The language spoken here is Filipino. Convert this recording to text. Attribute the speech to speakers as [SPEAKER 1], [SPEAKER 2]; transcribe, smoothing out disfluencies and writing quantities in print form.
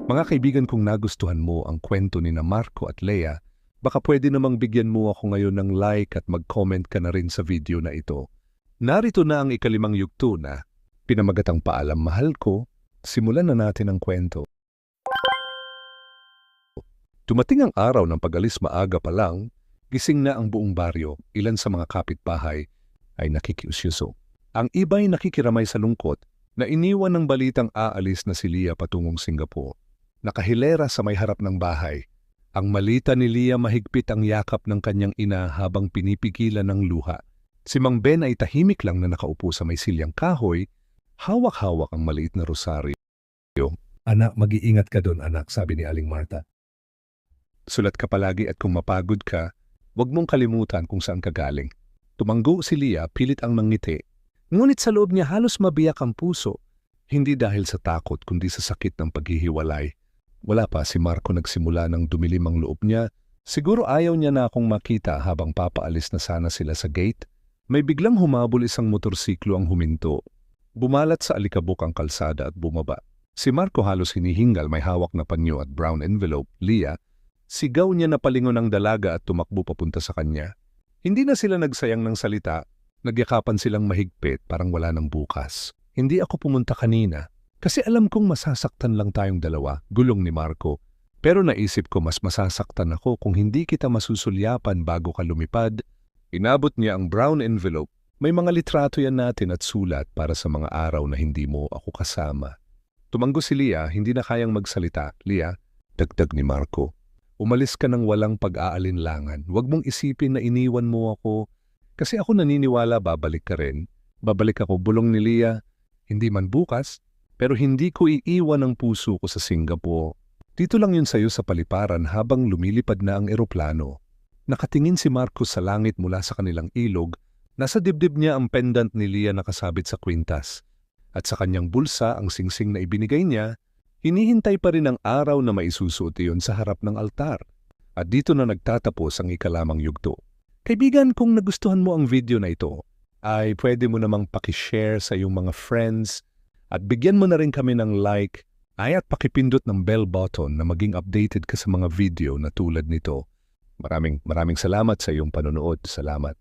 [SPEAKER 1] Mga kaibigan kong nagustuhan mo ang kwento ni na Marco at Lea, baka pwede namang bigyan mo ako ngayon ng like at mag-comment ka na rin sa video na ito. Narito na ang ikalimang yugto na pinamagatang paalam mahal ko, simulan na natin ang kwento. Dumating ang araw ng pag-alis maaga pa lang, gising na ang buong baryo, ilan sa mga kapitbahay ay nakikiusyoso. Ang iba'y nakikiramay sa lungkot na iniwan ng balitang aalis na si Lia patungong Singapore. Nakahilera sa may harap ng bahay. Ang malita ni Lia mahigpit ang yakap ng kanyang ina habang pinipigilan ng luha. Si Mang Ben ay tahimik lang na nakaupo sa may silyang kahoy, hawak-hawak ang maliit na rosaryo. Anak, mag-iingat ka doon anak, sabi ni Aling Marta. Sulat ka palagi at kung mapagod ka, huwag mong kalimutan kung saan ka galing. Tumanggo si Lia, pilit ang mangiti. Ngunit sa loob niya halos mabiyak ang puso. Hindi dahil sa takot kundi sa sakit ng paghihiwalay. Wala pa si Marco nagsimula ng dumilim ang loob niya. Siguro ayaw niya na akong makita habang papaalis na sana sila sa gate. May biglang humabol isang motorsiklo ang huminto. Bumalat sa alikabok ang kalsada at bumaba. Si Marco halos hinihingal, may hawak na panyo at brown envelope. Lia, sigaw niya na palingon ng dalaga at tumakbo papunta sa kanya. Hindi na sila nagsayang ng salita. Nagyakapan silang mahigpit, parang wala ng bukas. Hindi ako pumunta kanina. Kasi alam kong masasaktan lang tayong dalawa, gulong ni Marco. Pero naisip ko mas masasaktan ako kung hindi kita masusulyapan bago ka lumipad. Inabot niya ang brown envelope. May mga litrato yan natin at sulat para sa mga araw na hindi mo ako kasama. Tumanggo si Lia, hindi na kayang magsalita. Lia, dagdag ni Marco, umalis ka ng walang pag-aalinlangan. Huwag mong isipin na iniwan mo ako. Kasi ako naniniwala babalik ka rin. Babalik ako, bulong ni Lia. Hindi man bukas, pero hindi ko iiwan ang puso ko sa Singapore. Dito lang yun sa'yo sa paliparan habang lumilipad na ang eroplano. Nakatingin si Marcos sa langit mula sa kanilang ilog. Nasa dibdib niya ang pendant ni Lia nakasabit sa kwintas. At sa kanyang bulsa ang singsing na ibinigay niya, hinihintay pa rin ang araw na maisusuot iyon sa harap ng altar. At dito na nagtatapos ang ikalamang yugto. Kaibigan, kung nagustuhan mo ang video na ito, ay pwede mo namang pakishare sa iyong mga friends at bigyan mo na rin kami ng like at pakipindot ng bell button na maging updated ka sa mga video na tulad nito. Maraming salamat sa iyong panonood. Salamat.